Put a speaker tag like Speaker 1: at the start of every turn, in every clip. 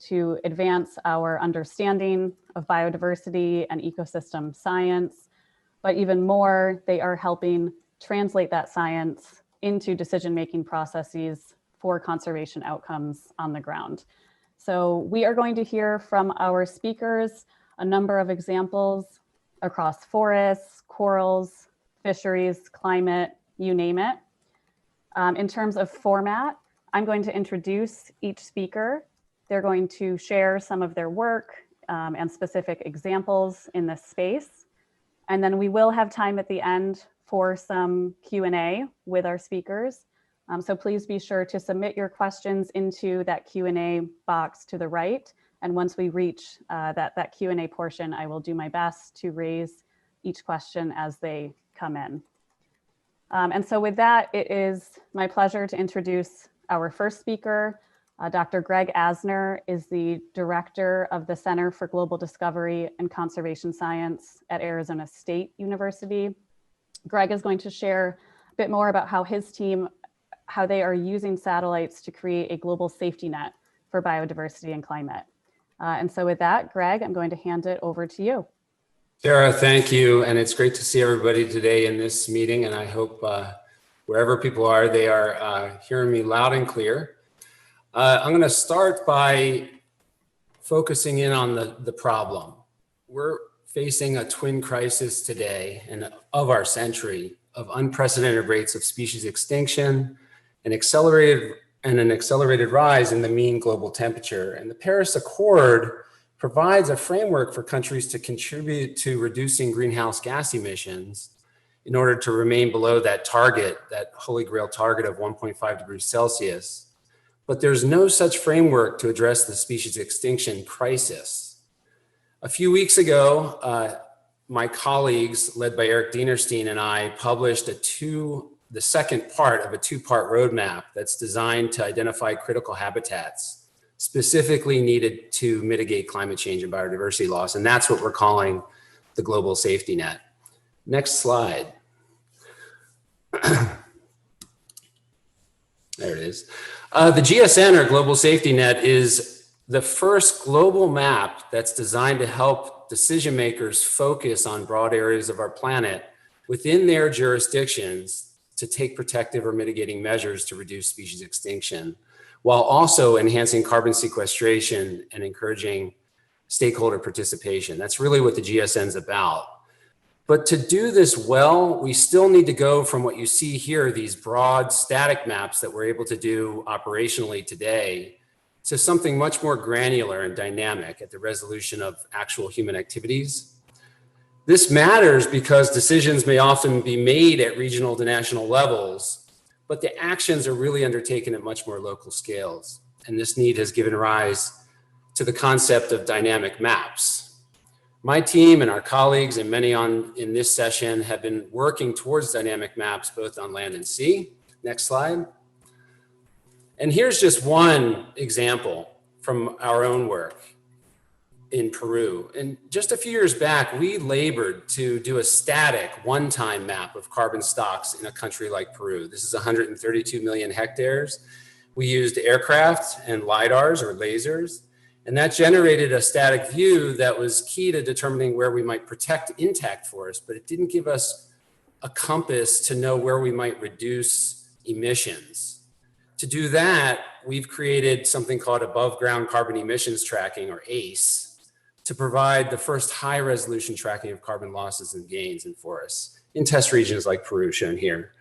Speaker 1: to advance our understanding of biodiversity and ecosystem science, but even more, they are helping translate that science into decision-making processes for conservation outcomes on the ground. So we are going to hear from our speakers a number of examples across forests, corals, fisheries, climate, you name it. In terms of format, I'm going to introduce each speaker. They're going to share some of their work and specific examples in this space. And then we will have time at the end for some Q&A with our speakers. So please be sure to submit your questions into that Q&A box to the right. And once we reach that Q&A portion, I will do my best to raise each question as they come in. And so with that, it is my pleasure to introduce our first speaker. Dr. Greg Asner is the director of the Center for Global Discovery and Conservation Science at Arizona State University. Greg is going to share a bit more about how his team, how they are using satellites to create a global safety net for biodiversity and climate. And so with that, Greg, I'm going to hand it over to you.
Speaker 2: Sarah, thank you. And it's great to see everybody today in this meeting. And I hope wherever people are, they are hearing me loud and clear. I'm going to start by focusing in on the problem. We're facing a twin crisis today and of our century of unprecedented rates of species extinction and an accelerated rise in the mean global temperature. And the Paris Accord provides a framework for countries to contribute to reducing greenhouse gas emissions in order to remain below that target, that holy grail target of 1.5 degrees Celsius. But there's no such framework to address the species extinction crisis. A few weeks ago, my colleagues, led by Eric Dienerstein and I, published the second part of a two-part roadmap that's designed to identify critical habitats specifically needed to mitigate climate change and biodiversity loss. And that's what we're calling the global safety net. Next slide. There it is. The GSN, or Global Safety Net, is the first global map that's designed to help decision makers focus on broad areas of our planet within their jurisdictions to take protective or mitigating measures to reduce species extinction, while also enhancing carbon sequestration and encouraging stakeholder participation. That's really what the GSN is about. But to do this well, we still need to go from what you see here, these broad static maps that we're able to do operationally today, to something much more granular and dynamic at the resolution of actual human activities. This matters because decisions may often be made at regional to national levels, but the actions are really undertaken at much more local scales. And this need has given rise to the concept of dynamic maps. My team and our colleagues and many in this session have been working towards dynamic maps, both on land and sea. Next slide. And here's just one example from our own work in Peru. And just a few years back, we labored to do a static one-time map of carbon stocks in a country like Peru. This is 132 million hectares. We used aircraft and LiDARs, or lasers, and that generated a static view that was key to determining where we might protect intact forests, but it didn't give us a compass to know where we might reduce emissions. To do that, we've created something called above ground carbon emissions tracking, or ACE, to provide the first high resolution tracking of carbon losses and gains in forests in test regions like Peru, shown here.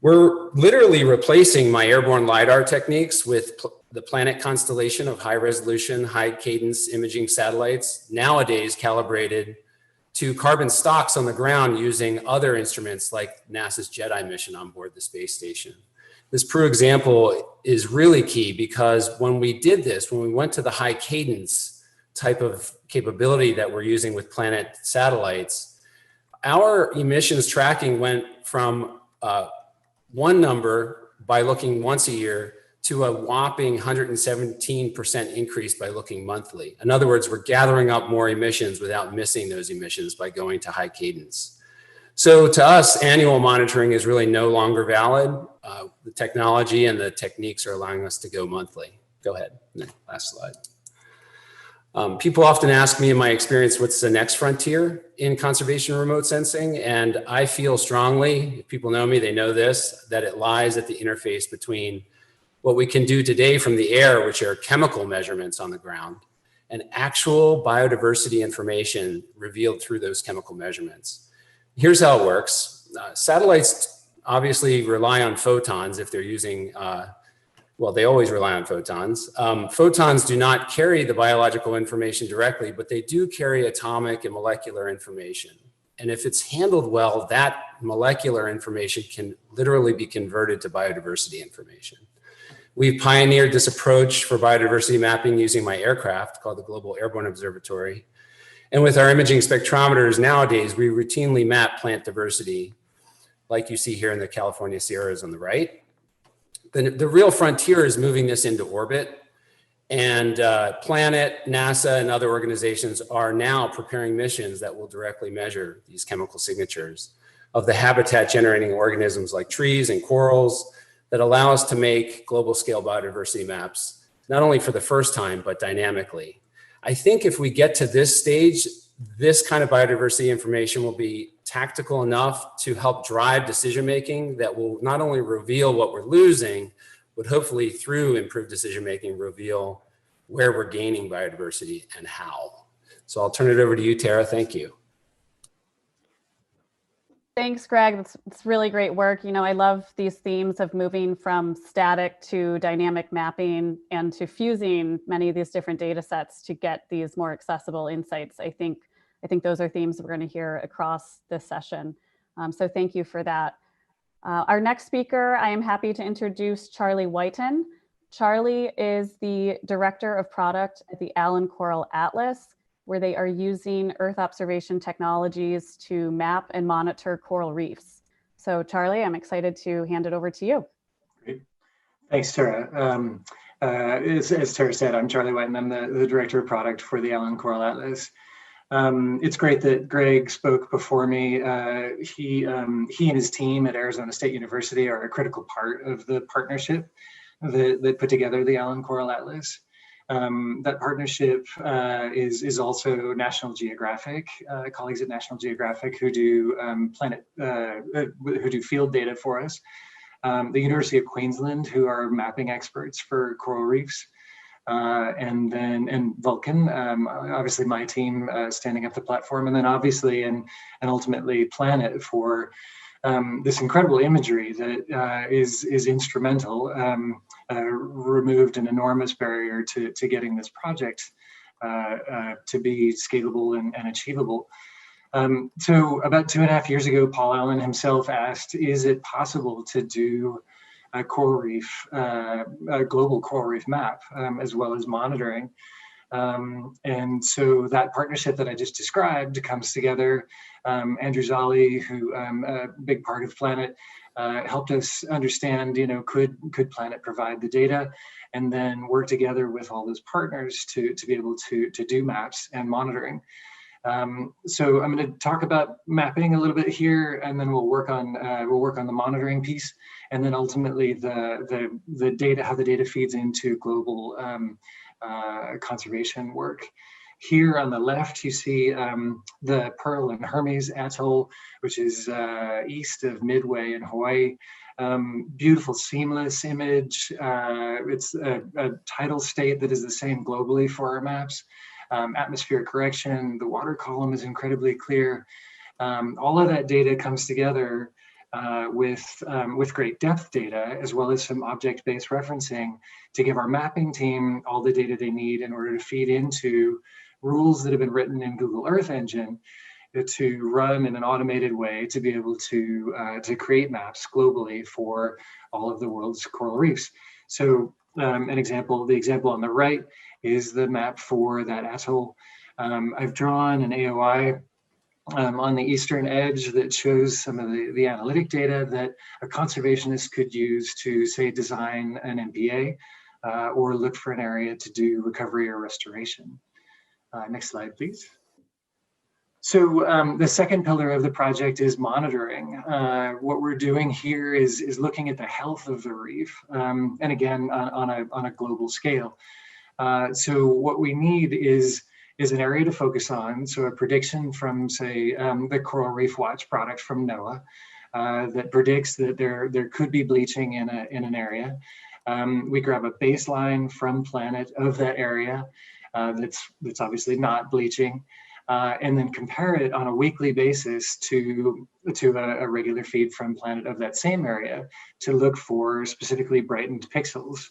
Speaker 2: We're literally replacing my airborne LiDAR techniques with the planet constellation of high resolution, high cadence imaging satellites, nowadays calibrated to carbon stocks on the ground using other instruments like NASA's JEDI mission on board the space station. This Peru example is really key because when we did this, when we went to the high cadence type of capability that we're using with Planet satellites, our emissions tracking went from one number by looking once a year to a whopping 117% increase by looking monthly. In other words, we're gathering up more emissions without missing those emissions by going to high cadence. So to us, annual monitoring is really no longer valid. The technology and the techniques are allowing us to go monthly. Go ahead, last slide. People often ask me in my experience, what's the next frontier in conservation remote sensing? And I feel strongly, if people know me, they know this, that it lies at the interface between what we can do today from the air, which are chemical measurements on the ground, and actual biodiversity information revealed through those chemical measurements. Here's how it works. Satellites obviously rely on photons if they're using well, they always rely on photons. Photons do not carry the biological information directly, but they do carry atomic and molecular information. And if it's handled well, that molecular information can literally be converted to biodiversity information. We've pioneered this approach for biodiversity mapping using my aircraft called the Global Airborne Observatory. And with our imaging spectrometers nowadays, we routinely map plant diversity, like you see here in the California Sierras on the right. The real frontier is moving this into orbit, and Planet, NASA, and other organizations are now preparing missions that will directly measure these chemical signatures of the habitat generating organisms like trees and corals that allow us to make global scale biodiversity maps, not only for the first time, but dynamically. I think if we get to this stage, this kind of biodiversity information will be tactical enough to help drive decision-making that will not only reveal what we're losing, but hopefully through improved decision-making reveal where we're gaining biodiversity and how. So I'll turn it over to you, Tara. Thank you.
Speaker 1: Thanks, Greg. It's really great work. You know, I love these themes of moving from static to dynamic mapping and to fusing many of these different data sets to get these more accessible insights. I think those are themes we're going to hear across this session. So thank you for that. Our next speaker, I am happy to introduce Charlie Whiten. Charlie is the Director of Product at the Allen Coral Atlas, where they are using Earth observation technologies to map and monitor coral reefs. So Charlie, I'm excited to hand it over to you.
Speaker 3: Great. Thanks, Tara. As Tara said, I'm Charlie Whiten. I'm the Director of Product for the Allen Coral Atlas. It's great that Greg spoke before me. He and his team at Arizona State University are a critical part of the partnership that put together the Allen Coral Atlas. That partnership is also National Geographic, colleagues at National Geographic who do who do field data for us. The University of Queensland, who are mapping experts for coral reefs, and Vulcan, obviously my team standing up the platform, and then obviously and ultimately Planet for this incredible imagery that is instrumental, removed an enormous barrier to getting this project to be scalable and achievable. So about 2.5 years ago, Paul Allen himself asked, is it possible to do a coral reef, a global coral reef map, as well as monitoring? And so that partnership that I just described comes together. Andrew Zolli, who a big part of Planet, helped us understand, you know, could Planet provide the data, and then work together with all those partners to be able to do maps and monitoring. So I'm going to talk about mapping a little bit here, and then we'll work on the monitoring piece, and then ultimately the data, how the data feeds into global conservation work. Here on the left, you see the Pearl and Hermes Atoll, which is east of Midway in Hawaii. Beautiful, seamless image. It's a tidal state that is the same globally for our maps. Atmospheric correction, the water column is incredibly clear. All of that data comes together with great depth data, as well as some object-based referencing to give our mapping team all the data they need in order to feed into rules that have been written in Google Earth Engine to run in an automated way to be able to create maps globally for all of the world's coral reefs. So the example on the right is the map for that atoll. I've drawn an AOI on the eastern edge that shows some of the analytic data that a conservationist could use to, say, design an MPA or look for an area to do recovery or restoration. Next slide, please. So the second pillar of the project is monitoring. What we're doing here is looking at the health of the reef, and again, on a global scale. So what we need is an area to focus on. So a prediction from, say, the Coral Reef Watch product from NOAA that predicts that there could be bleaching in an area. We grab a baseline from Planet of that area that's obviously not bleaching, and then compare it on a weekly basis to a regular feed from Planet of that same area to look for specifically brightened pixels.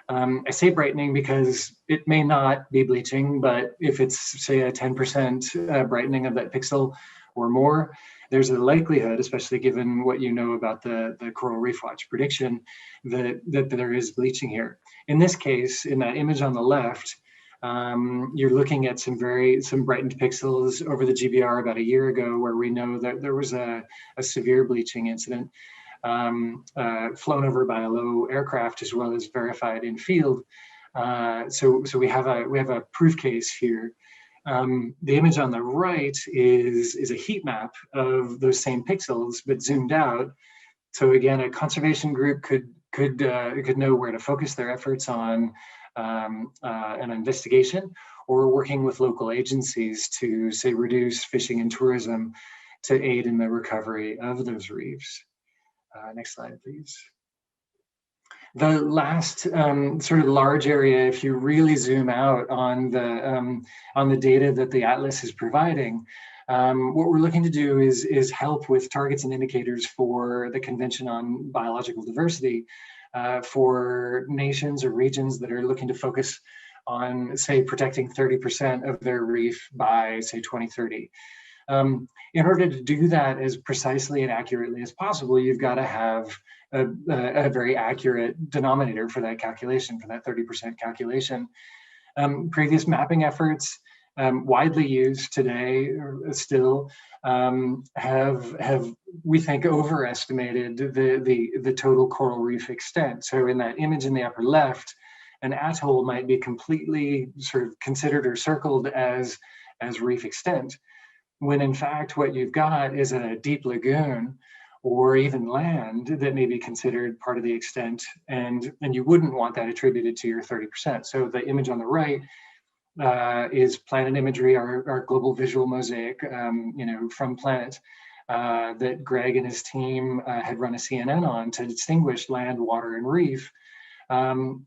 Speaker 3: I say brightening because it may not be bleaching, but if it's, say, a 10% brightening of that pixel or more, there's a likelihood, especially given what you know about the Coral Reef Watch prediction, that there is bleaching here. In this case, in that image on the left, you're looking at some brightened pixels over the GBR about a year ago, where we know that there was a severe bleaching incident flown over by a low aircraft, as well as verified in field. So we have a proof case here. The image on the right is a heat map of those same pixels, but zoomed out. So again, a conservation group could know where to focus their efforts on an investigation, or working with local agencies to, say, reduce fishing and tourism to aid in the recovery of those reefs. Next slide, please. The last sort of large area, if you really zoom out on the data that the Atlas is providing, what we're looking to do is help with targets and indicators for the Convention on Biological Diversity for nations or regions that are looking to focus on, say, protecting 30% of their reef by, say, 2030. In order to do that as precisely and accurately as possible, you've got to have a very accurate denominator for that calculation, for that 30% calculation. Previous mapping efforts, widely used today still, have, we think, overestimated the total coral reef extent. So in that image in the upper left, an atoll might be completely sort of considered or circled as reef extent, when in fact what you've got is a deep lagoon or even land that may be considered part of the extent, and you wouldn't want that attributed to your 30%. So the image on the right is Planet imagery, our global visual mosaic, from Planet, that Greg and his team had run a CNN on to distinguish land, water, and reef,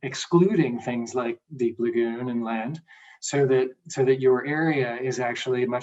Speaker 3: excluding things like deep lagoon and land, so that your area is actually much